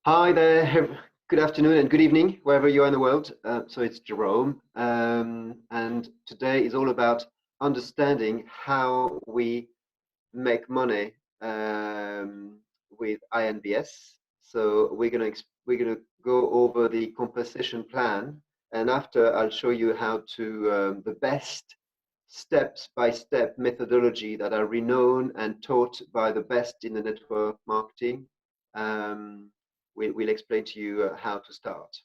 Hi there. Good afternoon and good evening, wherever you are in the world. So it's Jerome, and today is all about understanding how we make money with INBS. So we're gonna go over the compensation plan, and after I'll show you how to the best step-by-step methodology that are renowned and taught by the best in the network marketing. Um, we'll explain to you how to start.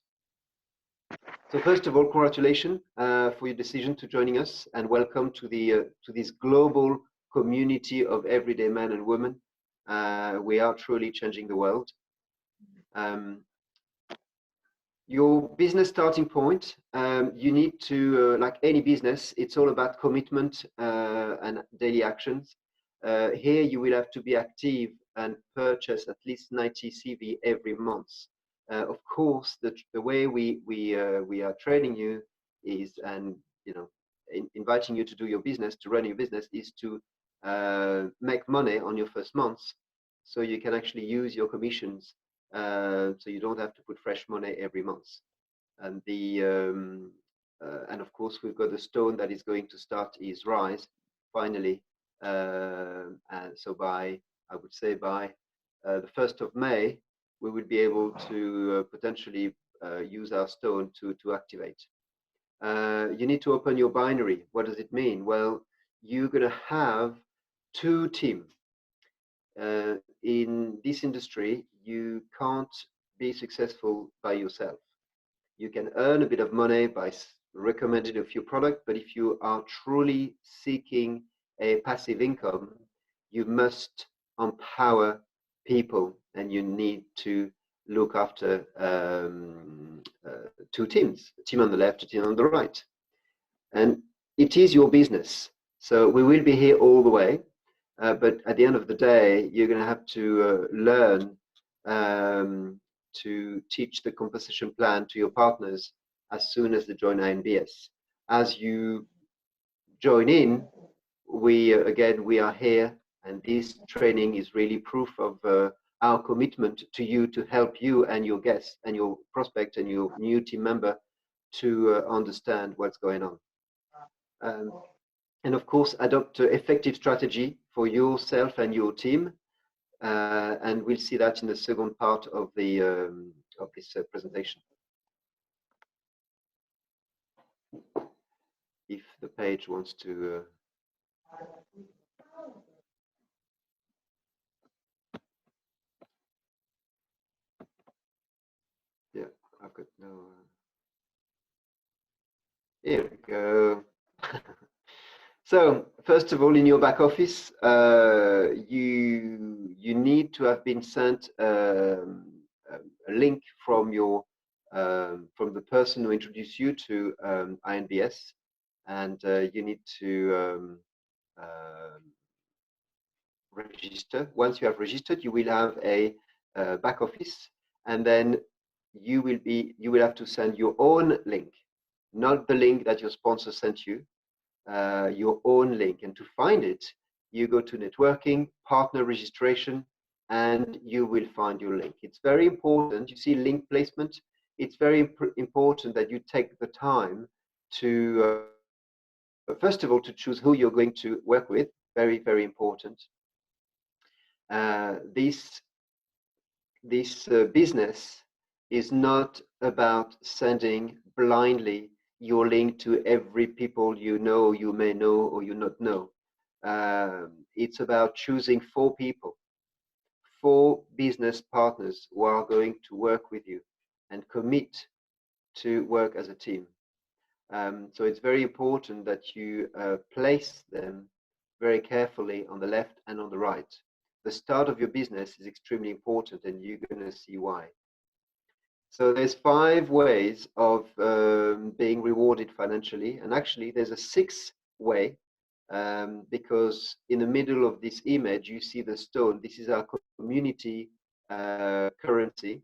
So first of all, congratulations for your decision to joining us, and welcome to this global community of everyday men and women. We are truly changing the world. Your business starting point, you need to, like any business, it's all about commitment and daily actions. Here you will have to be active and purchase at least 90 CV every month. Of course, the way we are training you is, and inviting you to do your business, to run your business, is to make money on your first month, so you can actually use your commissions, so you don't have to put fresh money every month. And and of course we've got the stone that is going to start his rise finally. And so I would say by the 1st of May, we will be able to potentially use our stone to activate. You need to open your binary. What does it mean? Well, you're going to have two teams. In this industry, you can't be successful by yourself. You can earn a bit of money by recommending a few products, but if you are truly seeking a passive income, you must empower people, and you need to look after two teams, a team on the left, a team on the right. And it is your business. So we will be here all the way. But at the end of the day, you're going to have to learn to teach the compensation plan to your partners as soon as they join INBS. As you join in, we are here, and this training is really proof of our commitment to you, to help you and your guests and your prospect and your new team member to understand what's going on. And of course, adopt effective strategy for yourself and your team. And we'll see that in the second part of this presentation. If the page wants to. Yeah, I've got no. Here we go. So first of all, in your back office, you need to have been sent a link from from the person who introduced you to INBS, and you need to register. Once you have registered, you will have a back office, and then you will have to send your own link, not the link that your sponsor sent you. Your own link, and to find it, you go to networking, partner registration, and you will find your link. It's very important. You see link placement. It's very important that you take the time to first of all to choose who you're going to work with. Very, very important. This business is not about sending blindly your link to every people you may know, or you not know. It's about choosing 4 people, 4 business partners who are going to work with you and commit to work as a team. So it's very important that you place them very carefully on the left and on the right. The start of your business is extremely important, and you're going to see why. So there's 5 ways of being rewarded financially, and actually there's a 6th way, because in the middle of this image you see the stone. This is our community currency,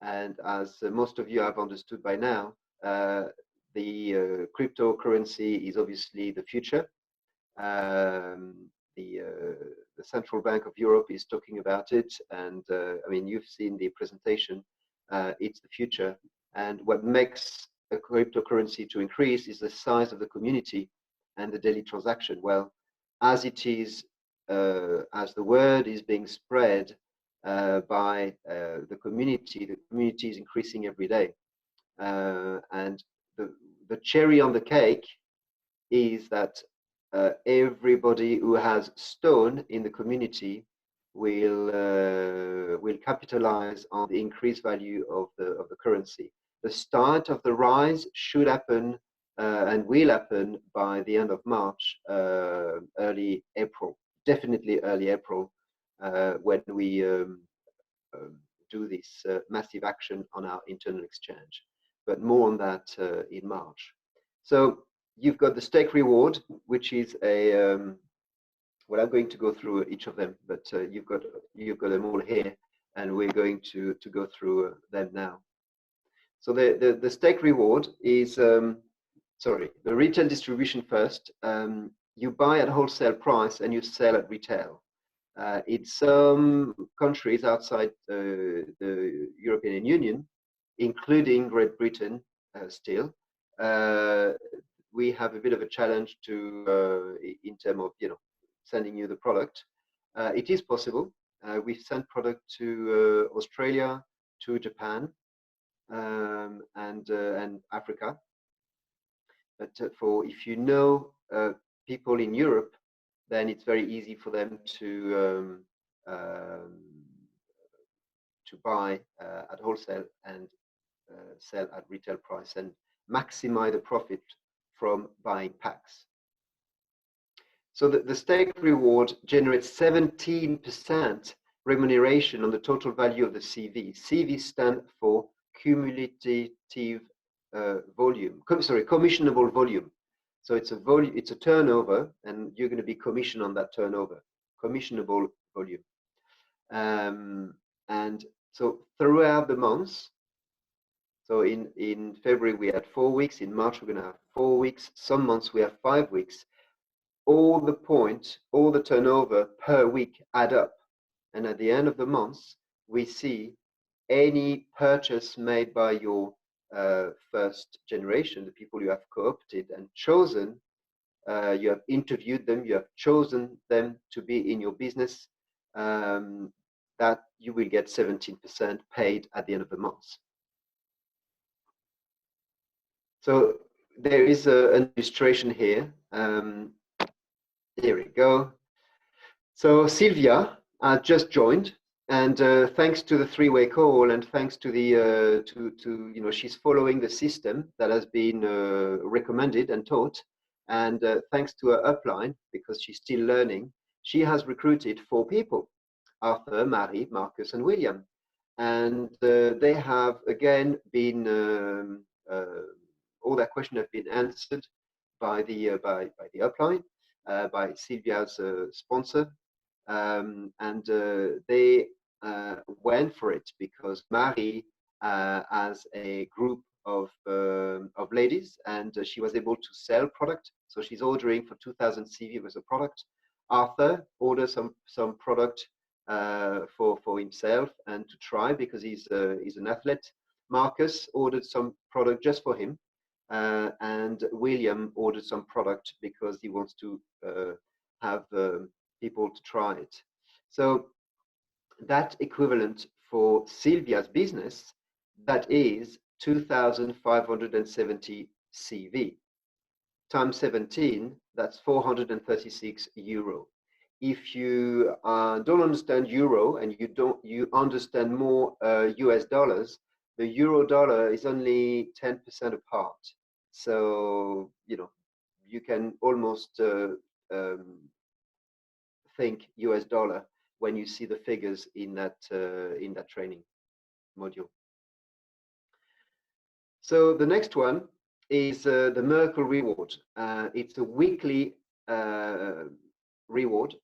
and as most of you have understood by now, the cryptocurrency is obviously the future. The the Central Bank of Europe is talking about it, and I mean, you've seen the presentation. It's the future, and what makes a cryptocurrency to increase is the size of the community and the daily transaction. Well, as it is, as the word is being spread by the community is increasing every day, and the cherry on the cake is that everybody who has stone in the community will capitalize on the increased value of the currency. The start of the rise should happen and will happen by the end of March, early April, definitely early April, when we do this massive action on our internal exchange. But more on that in March. So you've got the stake reward, which is a well, I'm going to go through each of them, but you've got them all here, and we're going to go through them now. So the stake reward is sorry, the retail distribution first. You buy at wholesale price and you sell at retail. In some countries outside the European Union, including Great Britain, still, we have a bit of a challenge to in terms of sending you the product. It is possible. We've sent product to Australia, to Japan, and Africa. But if you know people in Europe, then it's very easy for them to buy at wholesale and sell at retail price and maximize the profit from buying packs. So the stake reward generates 17% remuneration on the total value of the CV. CV stand for cumulative volume. Sorry, commissionable volume. So it's a volume, it's a turnover, and you're going to be commissioned on that turnover, commissionable volume. And so throughout the months, so in February we had 4 weeks, in March we're going to have 4 weeks, some months we have 5 weeks. All the points, all the turnover per week add up, and at the end of the month we see any purchase made by your first generation, the people you have co-opted and chosen, you have interviewed them, you have chosen them to be in your business, that you will get 17% paid at the end of the month. So there is an illustration here. Here we go. So Sylvia just joined, and thanks to the three-way call, and thanks to the she's following the system that has been recommended and taught, and thanks to her upline, because she's still learning, she has recruited 4 people: Arthur, Marie, Marcus, and William, and they have again been all their questions have been answered by the upline, by Sylvia's sponsor, and they went for it because Marie has a group of ladies, and she was able to sell product. So she's ordering for 2,000 CV with a product. Arthur ordered some product for himself and to try because he's an athlete. Marcus ordered some product just for him. And William ordered some product because he wants to have people to try it. So that equivalent for Sylvia's business, that is 2,570 CV times 17, that's 436 euro. If you don't understand euro and you understand more US dollars, the euro dollar is only 10% apart. So, you can almost think US dollar when you see the figures in that training module. So the next one is the Merkle reward. It's a weekly reward,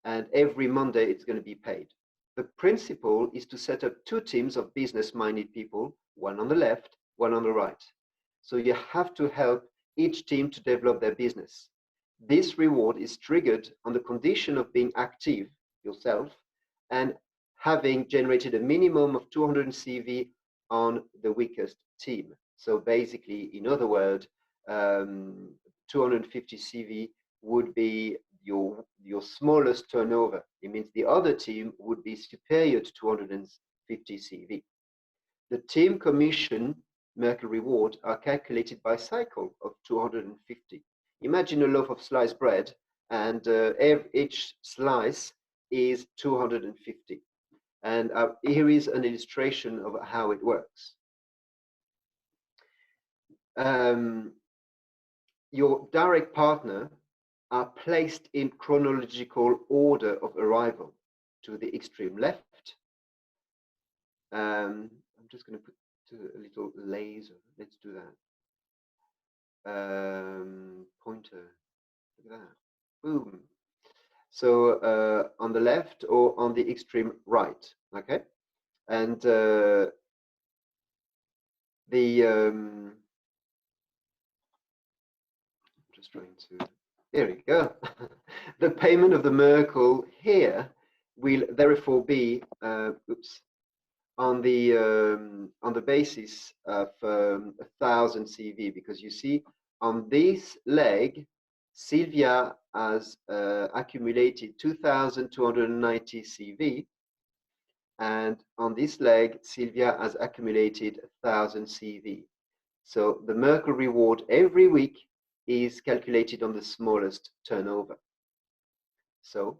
and every Monday it's going to be paid. The principle is to set up 2 teams of business-minded people, one on the left, one on the right. So you have to help each team to develop their business. this reward is triggered on the condition of being active yourself and having generated a minimum of 200 CV on the weakest team. So basically, in other words, 250 CV would be your smallest turnover. It means the other team would be superior to 250 CV. The team commission Merkle reward are calculated by cycle of 250. Imagine a loaf of sliced bread, and each slice is 250. And here is an illustration of how it works. Your direct partner are placed in chronological order of arrival to the extreme left. I'm just going to put a little laser. Let's do that. Pointer. Look at that. Boom. So on the left or on the extreme right. Okay. And just trying to. There we go. The payment of the Merkle here will therefore be on the basis of 1,000 CV, because you see on this leg, Sylvia has accumulated 2,290 CV, and on this leg, Sylvia has accumulated 1,000 CV. So the Merkle reward every week is calculated on the smallest turnover. So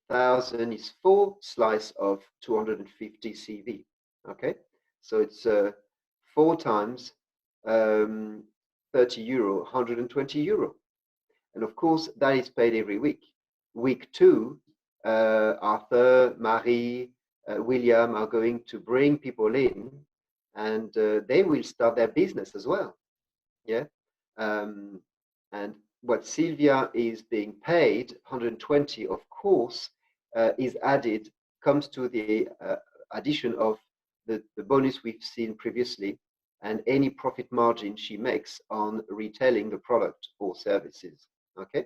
1,000 is 4 slice of 250 CV. Okay, so it's 4 times 30 euro, 120 euro. And of course, that is paid every week. Week 2, Arthur, Marie, William are going to bring people in, and they will start their business as well. Yeah. And what Sylvia is being paid, 120, of course, is added, comes to the addition of the bonus we've seen previously, and any profit margin she makes on retailing the product or services. Okay.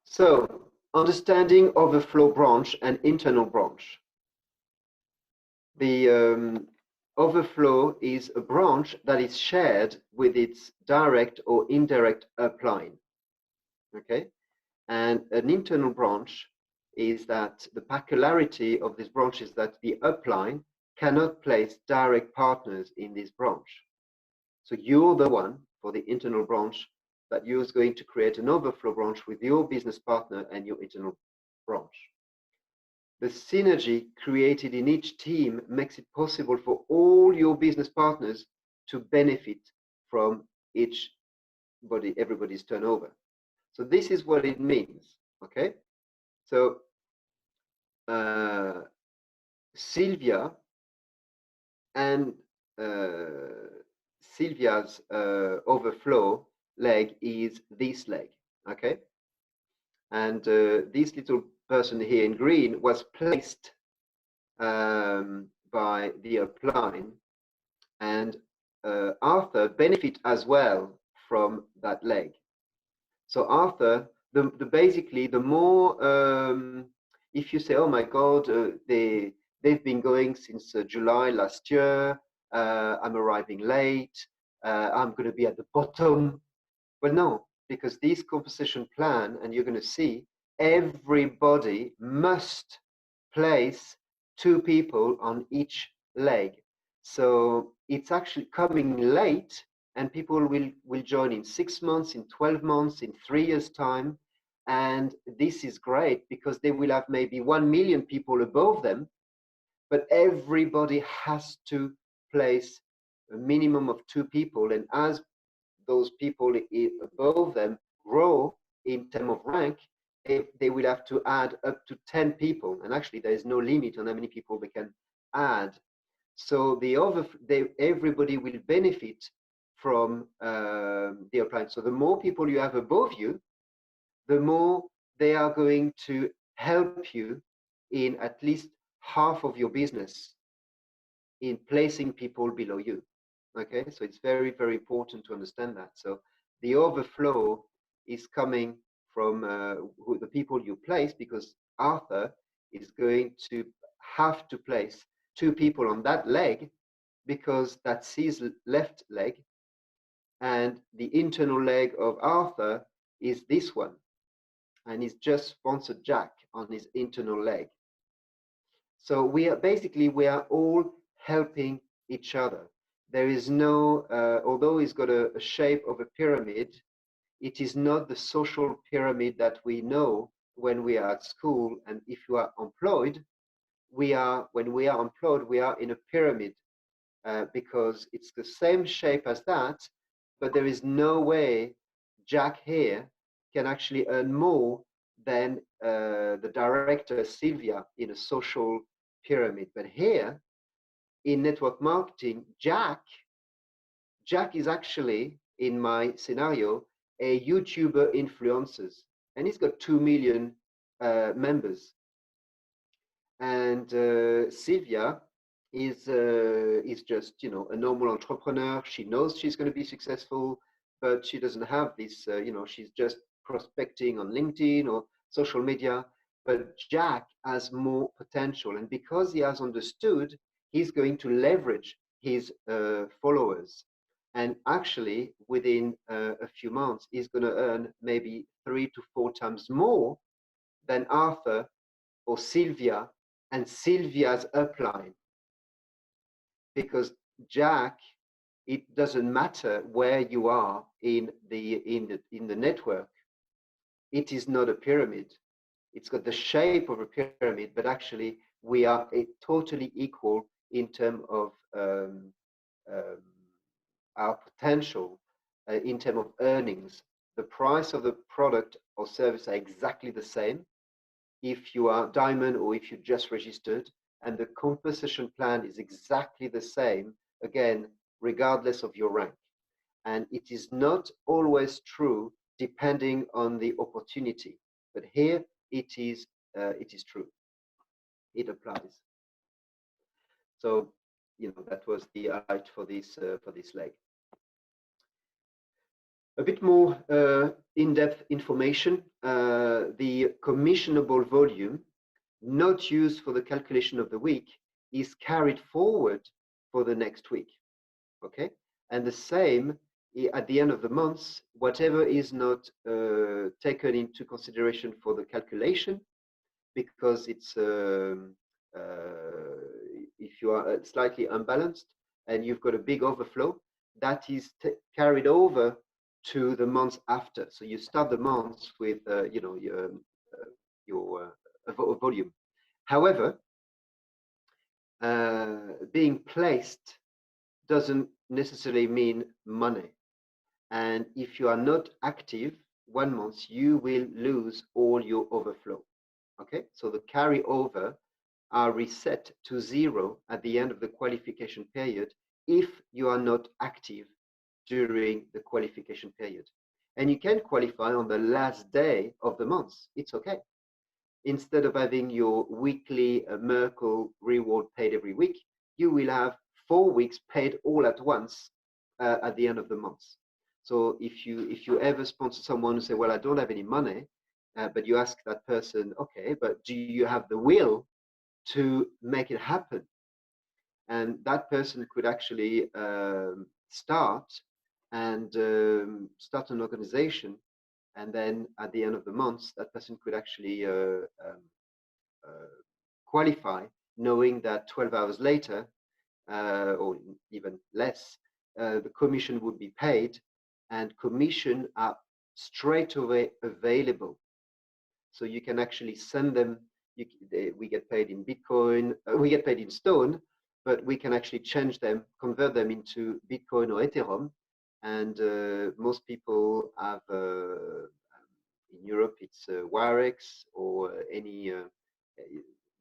So, understanding overflow branch and internal branch. The overflow is a branch that is shared with its direct or indirect upline. Okay, and an internal branch is that the peculiarity of this branch is that the upline cannot place direct partners in this branch. So you're the one for the internal branch that you're going to create an overflow branch with your business partner and your internal branch. The synergy created in each team makes it possible for all your business partners to benefit from everybody's turnover. So this is what it means. Okay, so Sylvia and Sylvia's overflow leg is this leg. Okay, and this little person here in green was placed by the upline, and Arthur benefit as well from that leg. So Arthur, basically the more, if you say, oh my God, they've been going since July last year, I'm arriving late, I'm going to be at the bottom. Well, no, because this compensation plan, and you're going to see, everybody must place 2 people on each leg. So it's actually coming late, and people will join in 6 months, in 12 months, in 3 years' time. And this is great because they will have maybe 1 million people above them, but everybody has to place a minimum of 2 people. And as those people above them grow in terms of rank, they will have to add up to 10 people. And actually, there is no limit on how many people they can add. So everybody will benefit from the upline. So the more people you have above you, the more they are going to help you in at least half of your business in placing people below you. Okay, so it's very, very important to understand that. So The overflow is coming from the people you place, because Arthur is going to have to place two people on that leg because that's his left leg, and the internal leg of Arthur is this one, and he's just sponsored Jack on his internal leg. So we are all helping each other. There is no, although it's got a shape of a pyramid, it is not the social pyramid that we know when we are at school. And if you are employed, when we are employed, we are in a pyramid because it's the same shape as that, but there is no way Jack here can actually earn more than the director Sylvia in a social pyramid. But here in network marketing, Jack is actually, in my scenario, a YouTuber influencer, and he's got 2 million members. And Sylvia is just, you know, a normal entrepreneur. She knows she's going to be successful, but she doesn't have this, you know, she's just prospecting on LinkedIn or social media. But Jack has more potential, and because he has understood, he's going to leverage his followers. And actually, within a few months, he's going to earn maybe 3 to 4 times more than Arthur or Sylvia and Sylvia's upline. Because Jack, it doesn't matter where you are in the network. It is not a pyramid. It's got the shape of a pyramid, but actually we are totally equal in terms of our potential, in terms of earnings. The price of the product or service are exactly the same if you are diamond or if you just registered, and the compensation plan is exactly the same, again, regardless of your rank. And it is not always true depending on the opportunity, but here it is true. It applies. So, you know, that was the highlight for this leg. A bit more in-depth information. The commissionable volume not used for the calculation of the week is carried forward for the next week. Okay, and the same at the end of the month, whatever is not taken into consideration for the calculation, because it's if you are slightly unbalanced and you've got a big overflow, that is carried over to the months after. So you start the months with you know, your volume. However, being placed doesn't necessarily mean money. And if you are not active 1 month, you will lose all your overflow. Okay, so the carryover are reset to 0 at the end of the qualification period if you are not active during the qualification period. And you can qualify on the last day of the month. It's okay. Instead of having your weekly Merkle reward paid every week, you will have 4 weeks paid all at once at the end of the month. So if you ever sponsor someone who say, well, I don't have any money, but you ask that person, okay, but do you have the will to make it happen? And that person could actually start start an organization, and then at the end of the month, that person could actually qualify, knowing that 12 hours later, or even less, the commission would be paid, and commission are straight away available. So you can actually send them. We get paid in Bitcoin, we get paid in Stone, but we can actually change them, convert them into Bitcoin or Ethereum. And most people have, in Europe, it's Wirex or any,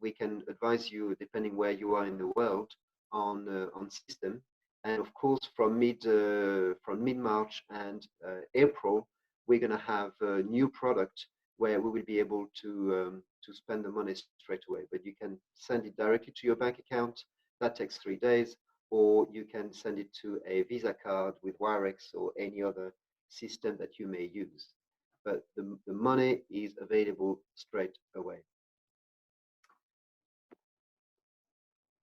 we can advise you, depending where you are in the world, on system. And of course, from mid-March and April, we're going to have a new product where we will be able to spend the money straight away. But you can send it directly to your bank account. That takes 3 days, or you can send it to a Visa card with Wirex or any other system that you may use. But the money is available straight away.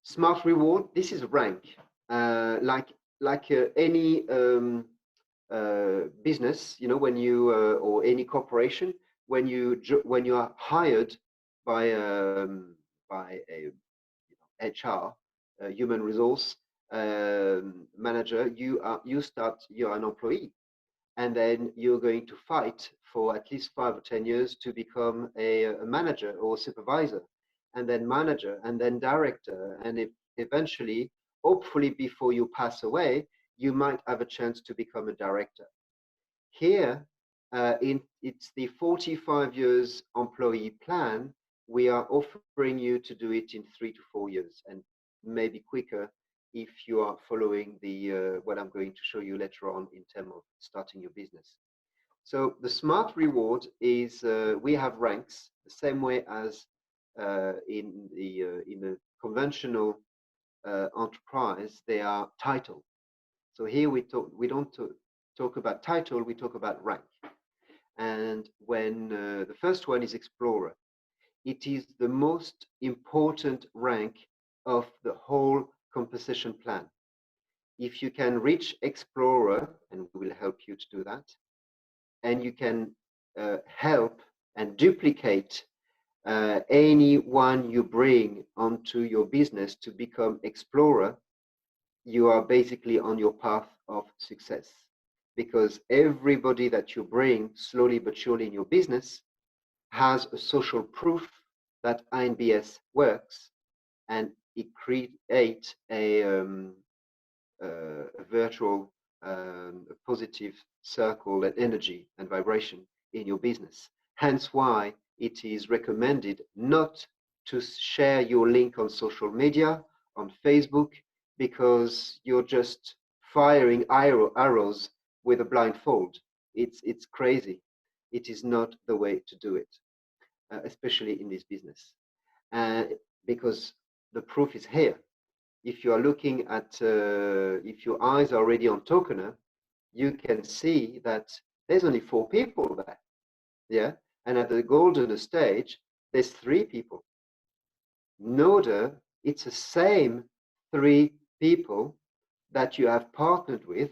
Smart reward, this is rank. Like any business, you know, when you or any corporation, when you are hired by a HR, human resource manager, you're an employee, and then you're going to fight for at least 5 or 10 years to become a manager or supervisor, and then manager, and then director, and eventually, hopefully, before you pass away, you might have a chance to become a director. Here, it's the 45 years employee plan. We are offering you to do it in 3 to 4 years, and maybe quicker if you are following the what I'm going to show you later on in terms of starting your business. So the smart reward is we have ranks the same way as in the conventional enterprise. They are title. So here we don't talk about title, we talk about rank. And when the first one is explorer, it is the most important rank of the whole compensation plan. If you can reach explorer, and we will help you to do that, and you can help and duplicate anyone you bring onto your business to become explorer, you are basically on your path of success, because everybody that you bring slowly but surely in your business has a social proof that INBS works, and it creates a virtual positive circle and energy and vibration in your business. Hence why it is recommended not to share your link on social media, on Facebook, because you're just firing arrows with a blindfold. It's crazy. It is not the way to do it, especially in this business, because the proof is here. If you are looking at, if your eyes are already on Tokener, you can see that there's only 4 people there, yeah? And at the golden stage, there's 3 people. Noda, it's the same 3 people that you have partnered with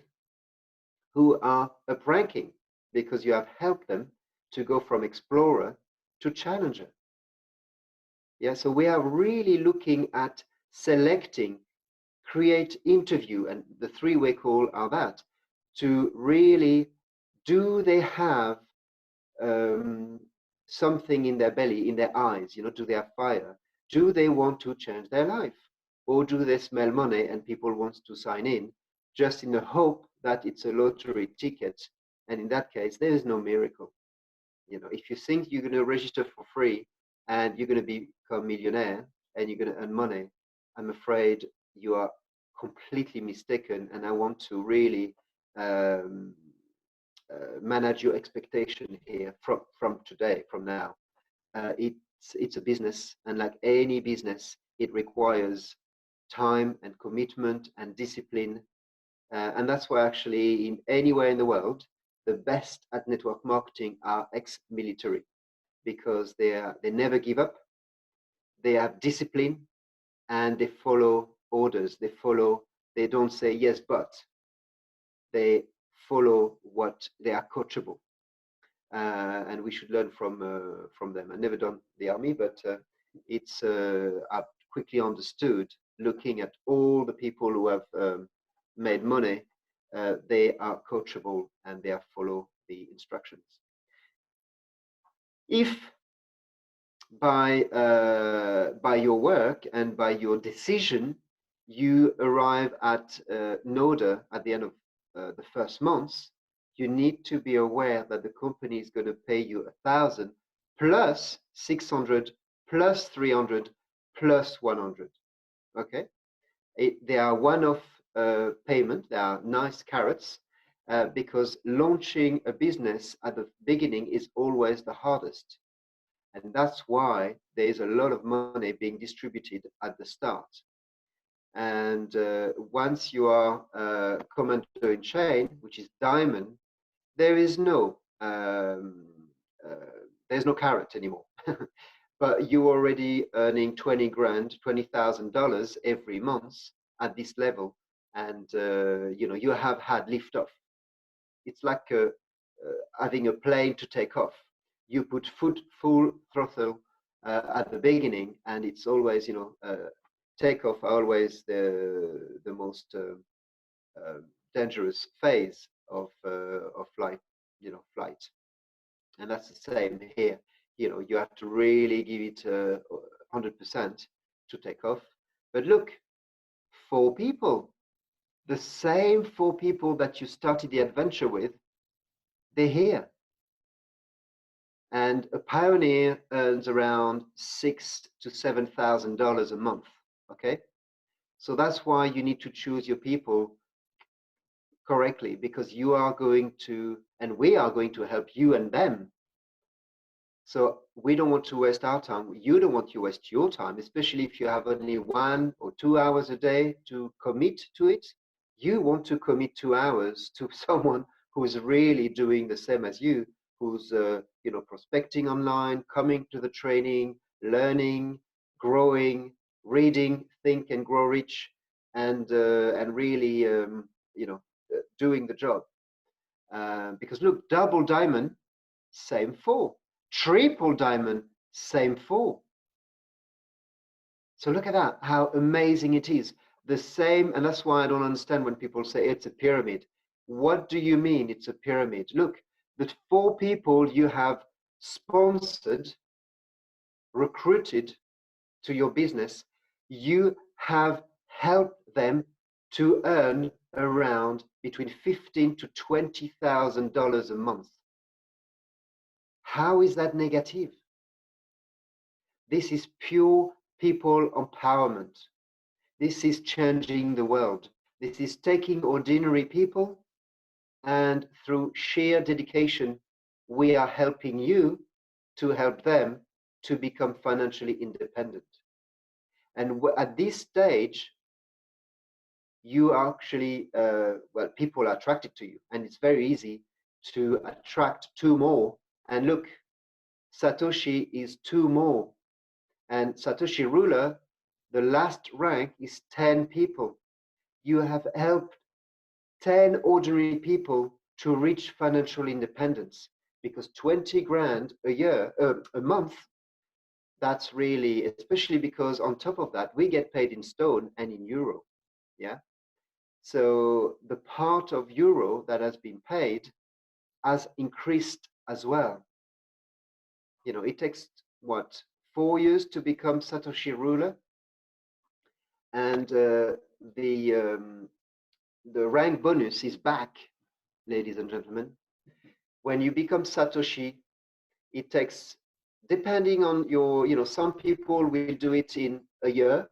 who are up ranking, because you have helped them to go from explorer to challenger. Yeah, so we are really looking at selecting, create interview, and the 3-way call are that, to really, do they have something in their belly, in their eyes, you know, do they have fire? Do they want to change their life? Or do they smell money and people want to sign in just in the hope that it's a lottery ticket? And in that case, there is no miracle. You know, if you think you're going to register for free and you're going to become millionaire and you're going to earn money, I'm afraid you are completely mistaken. And I want to really manage your expectation here from today, from now. It's a business, and like any business, it requires time and commitment and discipline. And that's why actually in anywhere in the world, the best at network marketing are ex-military, because they never give up, they have discipline, and they follow orders. They don't say yes, but they follow what they are coachable. And we should learn from them. I've never done the army, but it's I've quickly understood, looking at all the people who have made money, they are coachable and they follow the instructions. If by your work and by your decision, you arrive at Noda at the end of the first month, you need to be aware that the company is going to pay you 1,000 plus 600 plus 300 plus 100. Okay, they are one-off payment. They are nice carrots, because launching a business at the beginning is always the hardest. And that's why there is a lot of money being distributed at the start. And once you are commander in chain, which is diamond, there is no there's no carrot anymore. But you're already earning 20 grand, $20,000 every month at this level, and you know you have had liftoff. It's like having a plane to take off. You put foot full throttle at the beginning, and it's always, you know, takeoff always the most dangerous phase of flight, you know, flight. And that's the same here. You know, you have to really give it 100% to take off. But look, 4 people, the same 4 people that you started the adventure with, they're here. And a pioneer earns around $6,000 to $7,000 a month. Okay, so that's why you need to choose your people correctly, because you are going to, and we are going to help you and them. So we don't want to waste our time. You don't want to waste your time, especially if you have only 1 or 2 hours a day to commit to it. You want to commit 2 hours to someone who's really doing the same as you, who's you know, prospecting online, coming to the training, learning, growing, reading, think and grow rich, and really you know, doing the job. Because look, double diamond, same 4. Triple diamond, same 4. So look at that, how amazing it is. The same, and that's why I don't understand when people say it's a pyramid. What do you mean it's a pyramid? Look, the 4 people you have sponsored, recruited to your business, you have helped them to earn around between $15,000 to $20,000 a month. How is that negative? This is pure people empowerment. This is changing the world. This is taking ordinary people, and through sheer dedication, we are helping you to help them to become financially independent. And at this stage, you are actually, well, people are attracted to you, and it's very easy to attract 2 more. And look, Satoshi is 2 more. And Satoshi Ruler, the last rank is 10 people. You have helped 10 ordinary people to reach financial independence, because 20 grand a year, a month, that's really, especially because on top of that, we get paid in stone and in euro. Yeah. So the part of euro that has been paid has increased as well. You know, it takes what, 4 years to become Satoshi Ruler, and the rank bonus is back, ladies and gentlemen. When you become Satoshi, it takes, depending on your, you know, some people will do it in a year,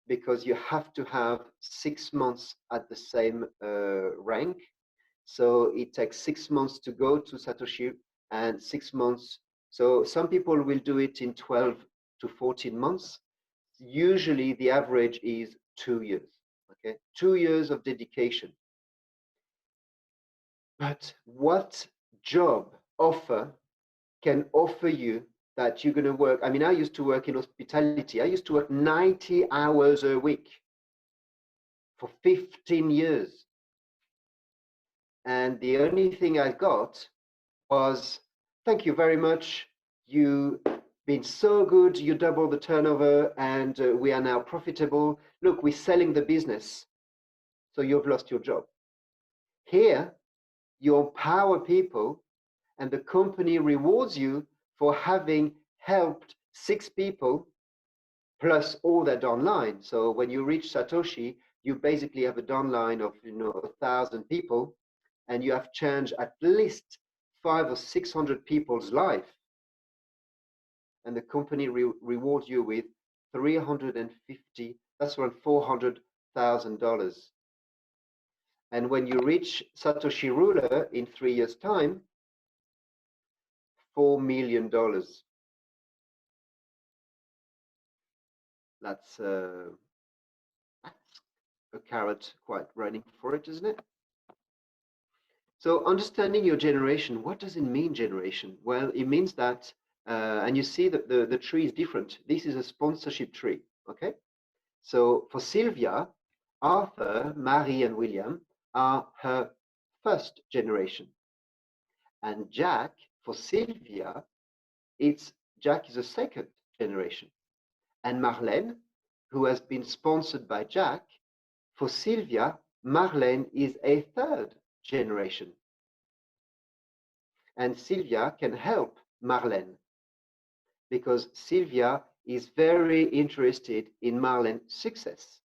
because you have to have 6 months at the same rank. So it takes 6 months to go to Satoshi, and 6 months. So some people will do it in 12 to 14 months. Usually the average is 2 years. Okay, 2 years of dedication. But what job offer can offer you that you're going to work? I mean, I used to work in hospitality. I used to work 90 hours a week for 15 years. And the only thing I got was, thank you very much. You've been so good. You double the turnover, and we are now profitable. Look, we're selling the business. So you've lost your job. Here, you empower people, and the company rewards you for having helped 6 people plus all that downline. So when you reach Satoshi, you basically have a downline of, you know, 1,000 people, and you have changed at least 500 or 600 people's life. And the company rewards you with 350, that's around $400,000. And when you reach Satoshi Ruler in 3 years' time, $4 million. That's a carrot quite running for it, isn't it? So understanding your generation, what does it mean, generation? Well, it means that, and you see that the tree is different. This is a sponsorship tree, okay? So for Sylvia, Arthur, Mary, and William are her first generation. And Jack, for Sylvia, Jack is a second generation. And Marlene, who has been sponsored by Jack, for Sylvia, Marlene is a third generation. And Sylvia can help Marlene because Sylvia is very interested in Marlene's success.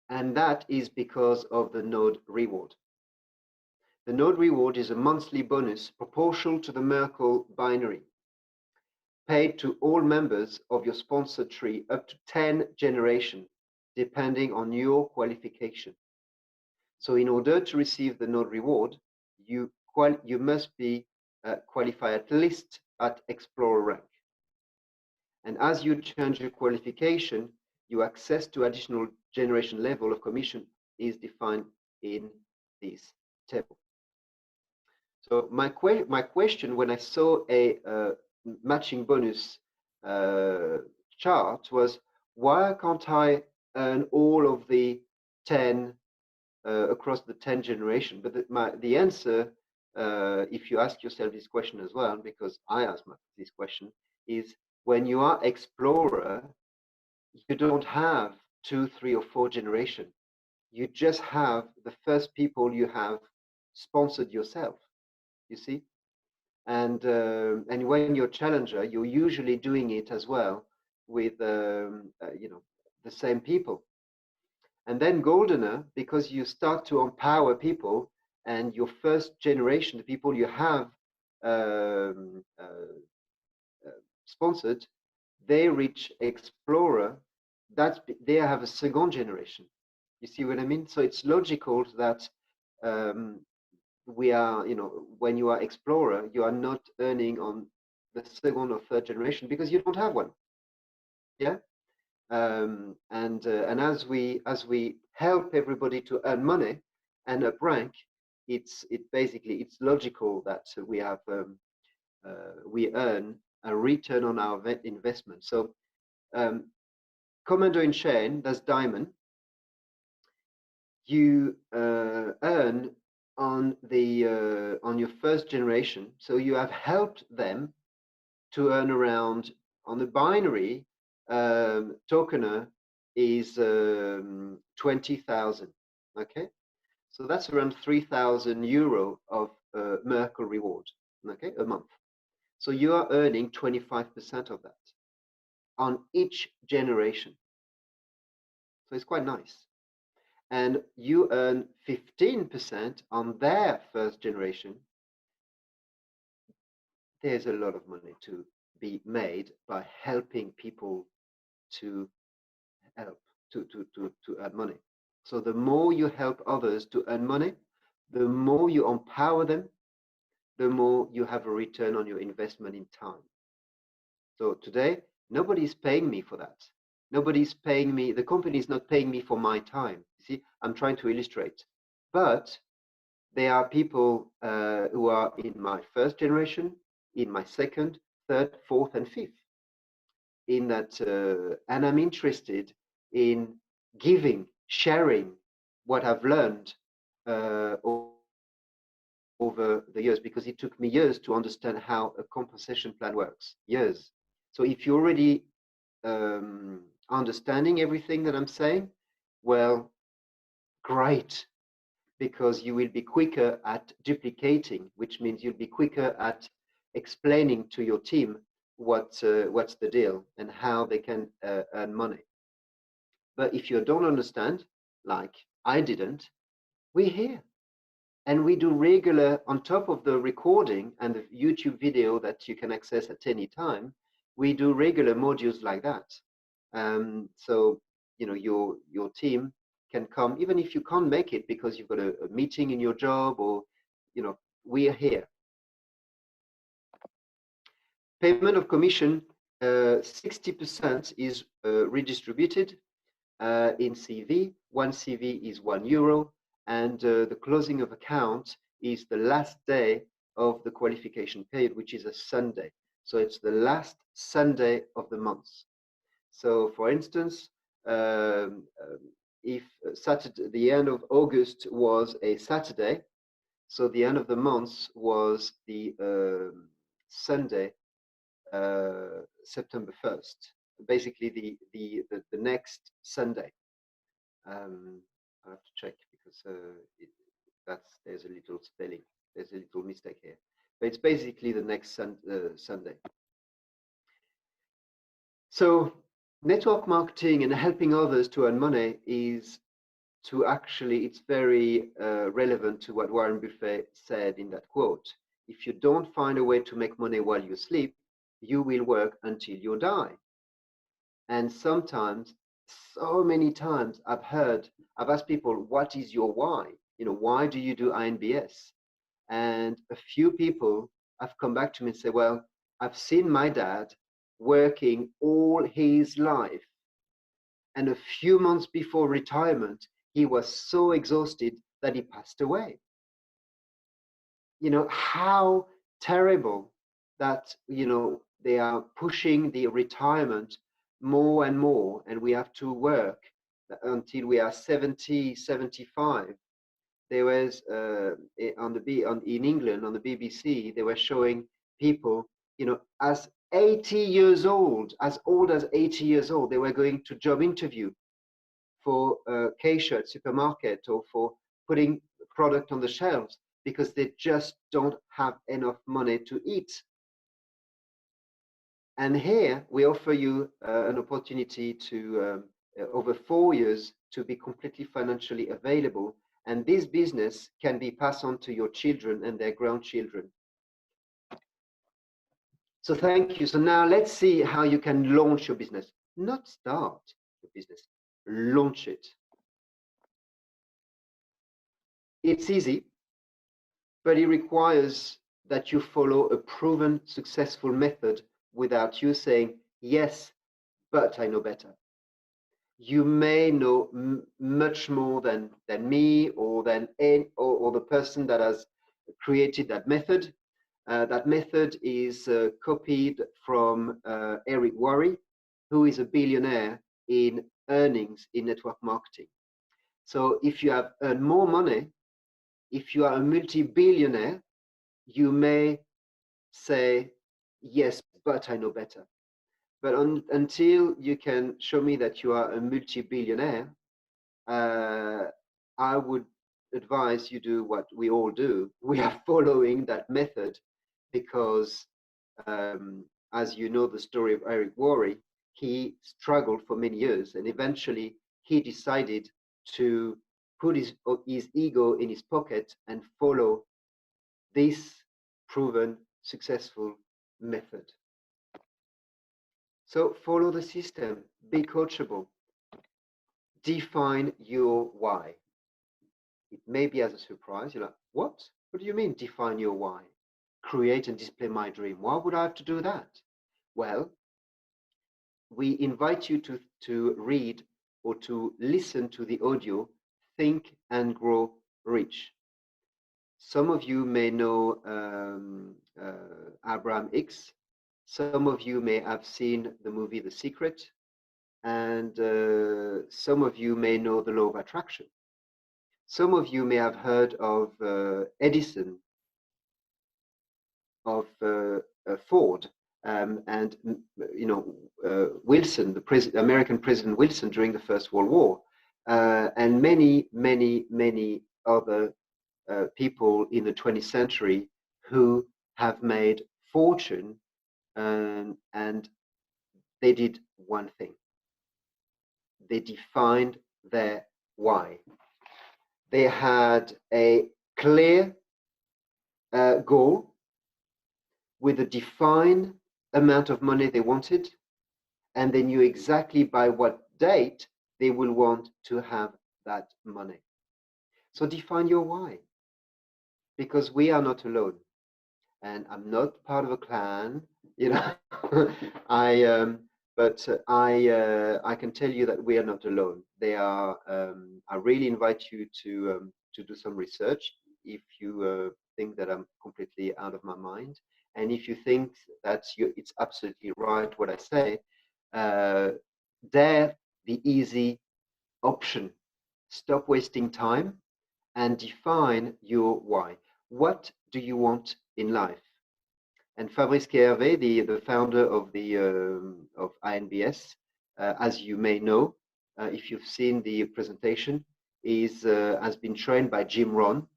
And that is because of the node reward. The node reward is a monthly bonus proportional to the Merkle binary, paid to all members of your sponsored tree up to 10 generations, depending on your qualification. So in order to receive the node reward, you must be qualified at least at Explorer rank. And as you change your qualification, your access to additional generation level of commission is defined in this table. So my question when I saw a matching bonus chart was, why can't I earn all of the 10 across the 10 generation? But the answer, if you ask yourself this question as well, because I asked this question, is when you are explorer, you don't have 2, 3, or 4 generation. You just have the first people you have sponsored yourself. You see, and when you're challenger, you're usually doing it as well with you know, the same people. And then goldener, because you start to empower people, and your first generation, the people you have sponsored, they reach explorer. They have a second generation. You see what I mean? So it's logical that we are, you know, when you are explorer, you are not earning on the second or third generation because you don't have one. Yeah. And as we help everybody to earn money and up rank, it's logical that we earn a return on our investment. So Commander in Chain, that's diamond. You earn on your first generation, so you have helped them to earn around, on the binary, tokener is 20,000. Okay, so that's around 3,000 euro of Merkle reward. Okay, a month. So you are earning 25% of that on each generation. So it's quite nice. And you earn 15% on their first generation. There's a lot of money to be made by helping people to help to earn money. So the more you help others to earn money, the more you empower them, the more you have a return on your investment in time. So today, nobody's paying me for that. Nobody's paying me, the company is not paying me for my time. You see, I'm trying to illustrate. But there are people who are in my first generation, in my second, third, fourth, and fifth. In that, and I'm interested in giving, sharing what I've learned over the years, because it took me years to understand how a compensation plan works. Years. So if you're already understanding everything that I'm saying, well, great, because you will be quicker at duplicating, which means you'll be quicker at explaining to your team what's the deal and how they can earn money. But if you don't understand, like I didn't, we're here. And we do regular, on top of the recording and the YouTube video that you can access at any time, we do regular modules like that. So, you know, your team can come, even if you can't make it because you've got a meeting in your job, or, you know, we are here. Payment of commission, 60% is redistributed, in CV. One CV is €1, and the closing of account is the last day of the qualification period, which is a Sunday. So it's the last Sunday of the month. So, for instance, if Saturday, the end of August was a Saturday, so the end of the month was the Sunday, September 1st. Basically, the next Sunday. I have to check because there's a little spelling, there's a little mistake here, but it's basically the next Sunday. So network marketing and helping others to earn money is to actually, it's very relevant to what Warren Buffett said in that quote. If you don't find a way to make money while you sleep, you will work until you die. And sometimes, so many times, I've asked people, what is your why? You know, why do you do INBS? And a few people have come back to me and say, well, I've seen my dad working all his life. And a few months before retirement, he was so exhausted that he passed away. You know, how terrible that, you know, they are pushing the retirement more and more, and we have to work until we are 70, 75. There was in England on the BBC, they were showing people, you know, as 80 years old, as old as 80 years old, they were going to job interview for cashier at supermarket or for putting product on the shelves because they just don't have enough money to eat. And here we offer you an opportunity to over 4 years to be completely financially available. And this business can be passed on to your children and their grandchildren. So thank you. So now let's see how you can launch your business. Not start your business, launch it. It's easy, but it requires that you follow a proven successful method without you saying, yes, but I know better. You may know much more than me or than or the person that has created that method. That method is copied from Eric Worre, who is a billionaire in earnings in network marketing. So if you have earned more money, if you are a multi-billionaire, you may say, yes, but I know better. But until you can show me that you are a multi-billionaire, I would advise you do what we all do. We are following that method because, as you know, the story of Eric Worre, he struggled for many years and eventually he decided to put his ego in his pocket and follow this proven successful method. So follow the system, be coachable, define your why. It may be as a surprise, you're like, what? What do you mean define your why? Create and display my dream. Why would I have to do that? Well, we invite you to read or to listen to the audio, Think and Grow Rich. Some of you may know Abraham Hicks. Some of you may have seen the movie The Secret. And some of you may know the law of attraction. Some of you may have heard of Edison, of Ford, and you know Wilson, the American President Wilson during the First World War, and many, many, many other people in the 20th century who have made fortune, and they did one thing. They defined their why. They had a clear goal with a defined amount of money they wanted, and they knew exactly by what date they will want to have that money. So define your why, because we are not alone, and I'm not part of a clan. You know, But I can tell you that we are not alone. They are. I really invite you to do some research if you think that I'm completely out of my mind, and if you think that it's absolutely right what I say, uh, dare the easy option. Stop wasting time and define your why. What do you want in life? And Fabrice Hervé, the founder of the of INBS, as you may know, if you've seen the presentation, has been trained by Jim Rohn.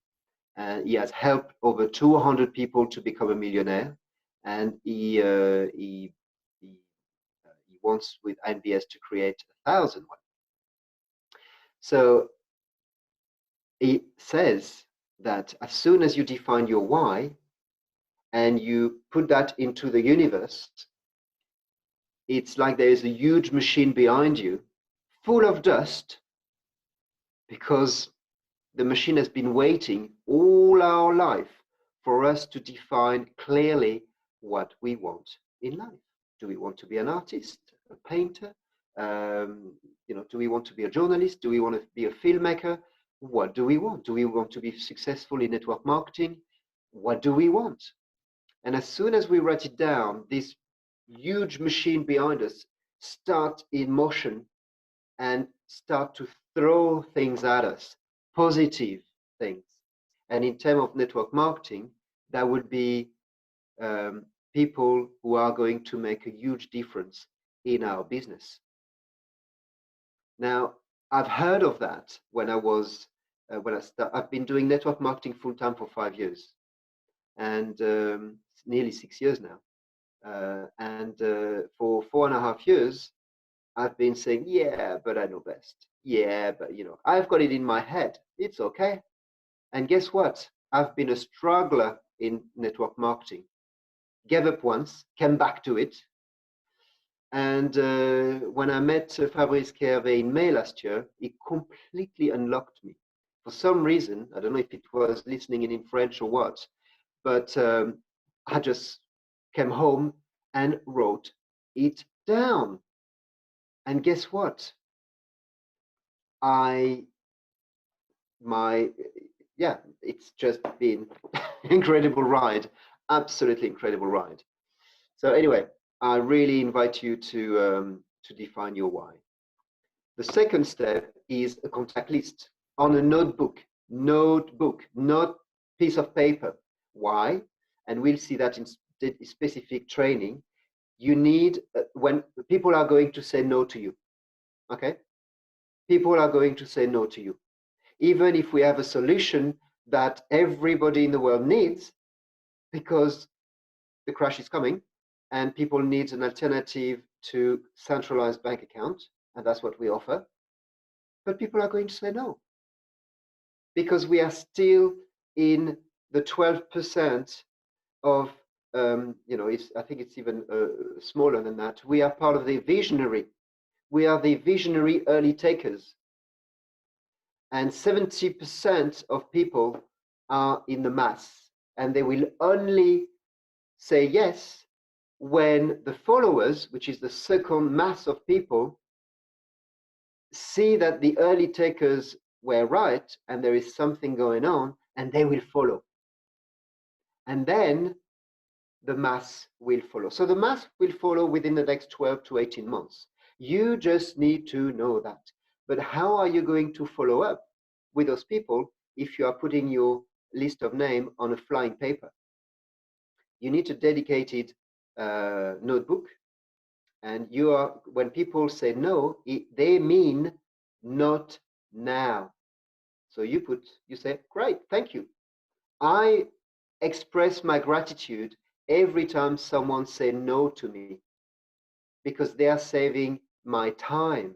He has helped over 200 people to become a millionaire, and he wants with INBS to create 1,000 one. So he says that as soon as you define your why and you put that into the universe, it's like there is a huge machine behind you full of dust because the machine has been waiting all our life for us to define clearly what we want in life. Do we want to be an artist, a painter? Do we want to be a journalist? Do we want to be a filmmaker? What do we want? Do we want to be successful in network marketing? What do we want? And as soon as we write it down, this huge machine behind us start in motion and start to throw things at us, positive things. And in terms of network marketing, that would be people who are going to make a huge difference in our business. Now, I've heard of that when I've been doing network marketing full time for 5 years and nearly 6 years now. For 4.5 years, I've been saying, yeah, but I know best. Yeah, but I've got it in my head. It's okay. And guess what? I've been a struggler in network marketing. Gave up once, came back to it. And when I met Fabrice Hervé in May last year, it completely unlocked me. For some reason, I don't know if it was listening in French or what, but I just came home and wrote it down. And guess what? It's just been incredible ride, absolutely incredible ride. So anyway, I really invite you to define your why. The second step is a contact list on a notebook, not piece of paper. Why? And we'll see that in specific training. You need when people are going to say no to you. Okay, people are going to say no to you. Even if we have a solution that everybody in the world needs, because the crash is coming and people need an alternative to centralized bank account, and that's what we offer. But people are going to say no because we are still in the 12% of, I think it's even smaller than that. We are part of the visionary. We are the visionary early takers. And 70% of people are in the mass, and they will only say yes when the followers, which is the second mass of people, see that the early takers were right and there is something going on, and they will follow. And then the mass will follow. So the mass will follow within the next 12 to 18 months. You just need to know that. But how are you going to follow up with those people if you are putting your list of names on a flying paper? You need a dedicated notebook. And when people say no, they mean not now. So you say, great, thank you. I express my gratitude every time someone say no to me because they are saving my time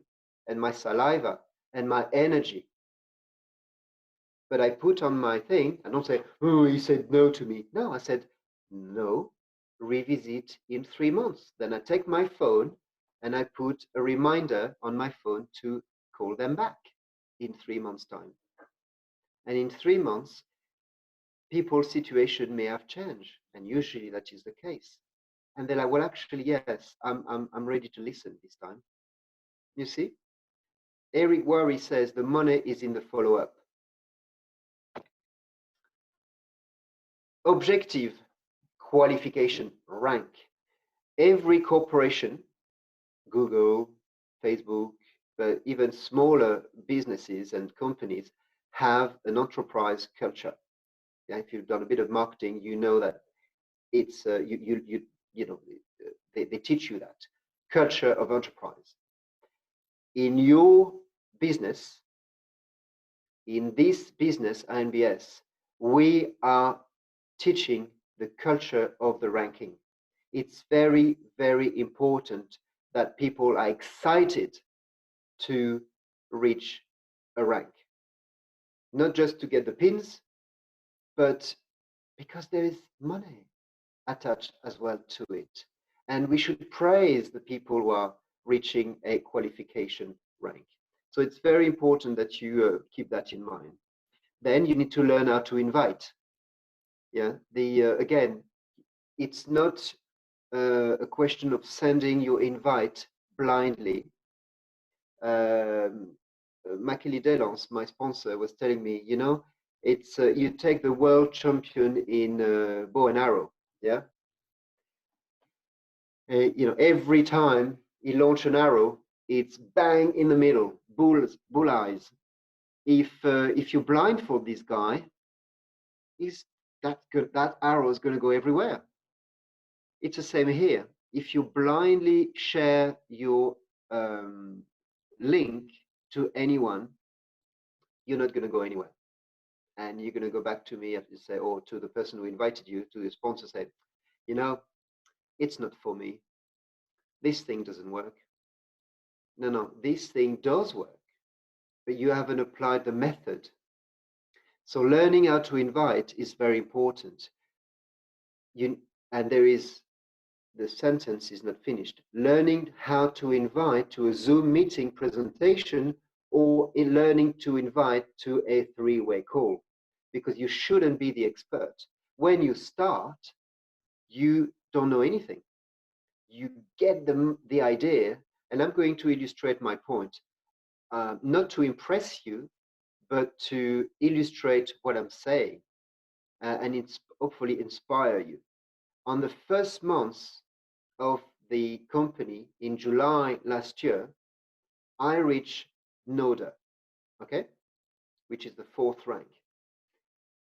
and my saliva and my energy. But I put on my thing, I don't say, oh, he said no to me. No, I said, no, revisit in 3 months. Then I take my phone and I put a reminder on my phone to call them back in 3 months' time. And in 3 months, people's situation may have changed. And usually that is the case. And they're like, well, actually, yes, I'm ready to listen this time. You see, Eric Worre says the money is in the follow-up. Objective, qualification, rank. Every corporation, Google, Facebook, but even smaller businesses and companies have an enterprise culture. Yeah, if you've done a bit of marketing, you know that it's you know they teach you that culture of enterprise. In your business, in this business INBS, we are teaching the culture of the ranking. It's very, very important that people are excited to reach a rank, not just to get the pins, but because there is money attached as well to it. And we should praise the people who are reaching a qualification rank. So it's very important that you keep that in mind. Then you need to learn how to invite. Yeah, again, it's not a question of sending your invite blindly. Makili Delance, my sponsor, was telling me, you know, it's you take the world champion in bow and arrow, yeah. You know, every time he launch an arrow, it's bang in the middle, bull eyes. If you blindfold this guy, is that arrow is going to go everywhere. It's the same here. If you blindly share your link to anyone, you're not going to go anywhere. And you're going to go back to me and say, or to the person who invited you, to the sponsor, say, you know, it's not for me. This thing doesn't work. No, this thing does work, but you haven't applied the method. So learning how to invite is very important. And there is, the sentence is not finished. Learning how to invite to a Zoom meeting presentation, or in learning to invite to a three-way call, because you shouldn't be the expert. When you start, you don't know anything. You get the idea, and I'm going to illustrate my point, not to impress you, but to illustrate what I'm saying, and it's hopefully inspire you. On the first month of the company in July last year, I reached NODA, okay, which is the 4th rank,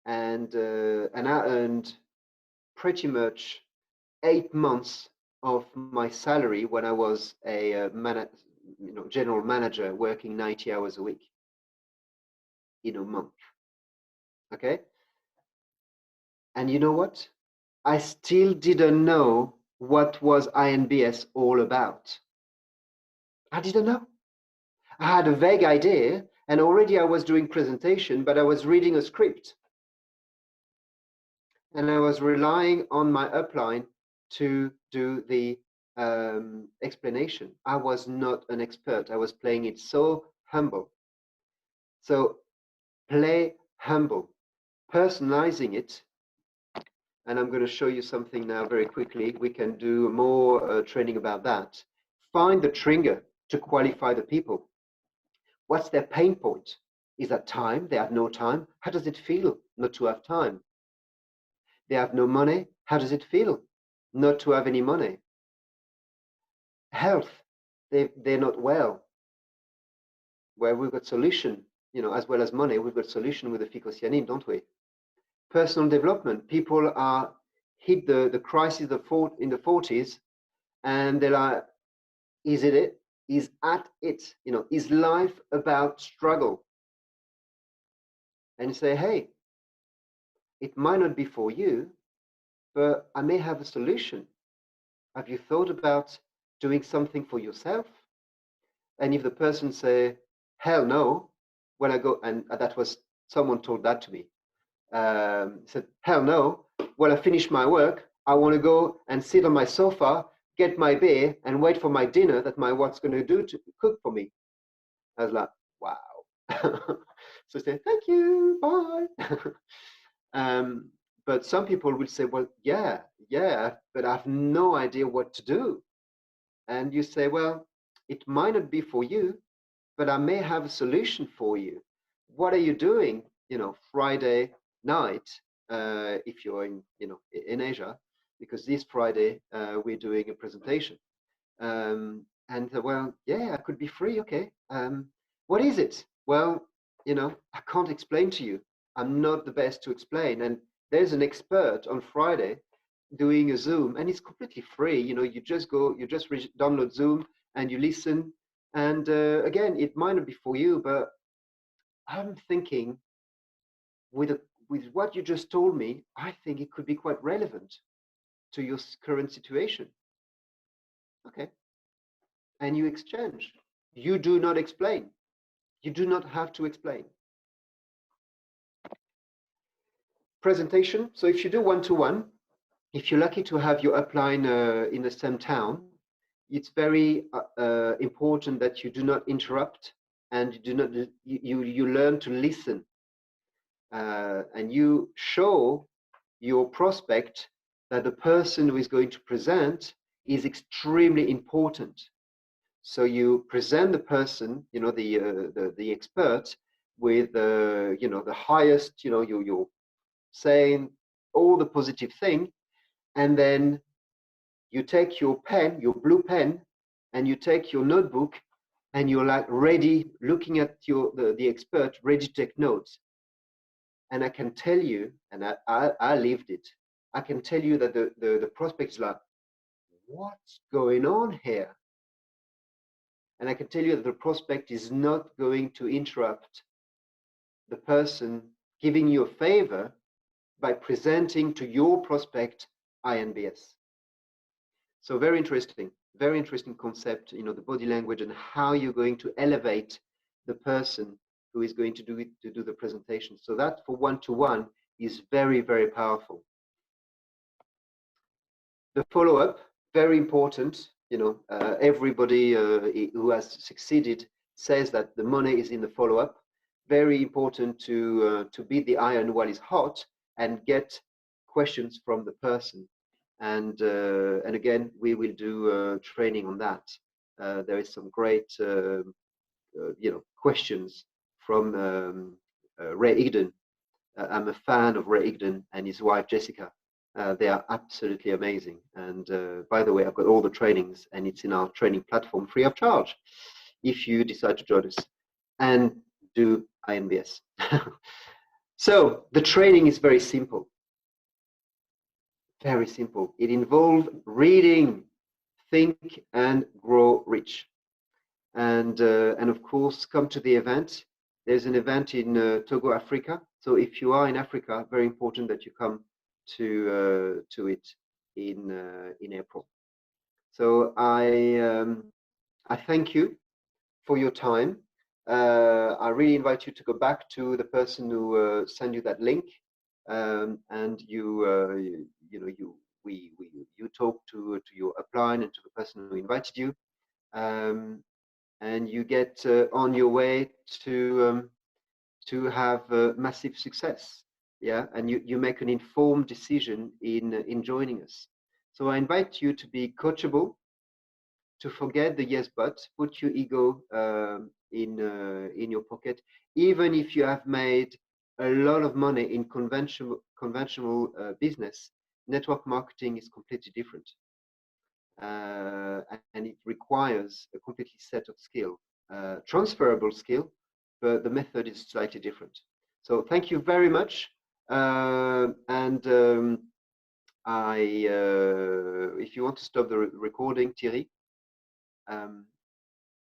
and I earned pretty much 8 months of my salary when I was a general manager working 90 hours a week in a month. Okay. And you know what? I still didn't know what was INBS all about. I didn't know. I had a vague idea, and already I was doing presentation, but I was reading a script. And I was relying on my upline to do the explanation. I was not an expert. I was playing it so humble. So play humble, personalizing it. And I'm going to show you something now very quickly. We can do more training about that. Find the trigger to qualify the people. What's their pain point? Is that time? They have no time. How does it feel not to have time? They have no money. How does it feel not to have any money? Health. They're not well. Where we've got solution, you know, as well as money, we've got solution with the phycocyanine, don't we? Personal development. People are hit the crisis in the 40s, and they're like, is it? Is at it? You know, is life about struggle? And you say, hey, it might not be for you, but I may have a solution. Have you thought about doing something for yourself? And if the person say, hell no, when I go, and that was, someone told that to me, said, hell no, when I finish my work, I want to go and sit on my sofa, get my beer, and wait for my dinner that my wife's going to do to cook for me. I was like, wow. So I said, thank you, bye. But some people will say, well, yeah, but I have no idea what to do. And you say, well, it might not be for you, but I may have a solution for you. What are you doing, Friday night, if you're in Asia, because this Friday we're doing a presentation. Well, yeah, I could be free. Okay. What is it? Well, I can't explain to you. I'm not the best to explain. And there's an expert on Friday doing a Zoom, and it's completely free. You just go, you just download Zoom and you listen. And again, it might not be for you, but I'm thinking with what you just told me, I think it could be quite relevant to your current situation. Okay. And you exchange. You do not explain. You do not have to explain. Presentation. So if you do one-to-one, if you're lucky to have your upline in the same town, it's very important that you do not interrupt and you learn to listen, and you show your prospect that the person who is going to present is extremely important. So you present the person, the expert, with the highest, you're saying all the positive thing, and then you take your pen, your blue pen, and you take your notebook, and you're like ready, looking at the expert, ready to take notes. And I can tell you, and I lived it. I can tell you that the prospect is like, what's going on here? And I can tell you that the prospect is not going to interrupt the person giving you a favor by presenting to your prospect INBS. So very interesting concept, the body language and how you're going to elevate the person who is going to do the presentation. So that for one-to-one is very, very powerful. The follow-up, very important. Everybody who has succeeded says that the money is in the follow-up. Very important to beat the iron while it's hot and get questions from the person. And again, we will do training on that. There is some great questions from Ray Igdon. I'm a fan of Ray Igdon and his wife Jessica. They are absolutely amazing. And by the way, I've got all the trainings, and it's in our training platform free of charge if you decide to join us and do INBS. So the training is very simple. Very simple. It involves reading, think, and grow rich. And of course, come to the event. There's an event in Togo, Africa. So if you are in Africa, very important that you come to it in April. So I thank you for your time. I really invite you to go back to the person who sent you that link, and you talk to your upline and to the person who invited you, and you get on your way to have massive success. Yeah, and you make an informed decision in joining us. So I invite you to be coachable, to forget the yes but, put your ego in your pocket. Even if you have made a lot of money in conventional business, network marketing is completely different, and it requires a completely set of skill, transferable skill, but the method is slightly different. So thank you very much, and if you want to stop the recording, Thierry.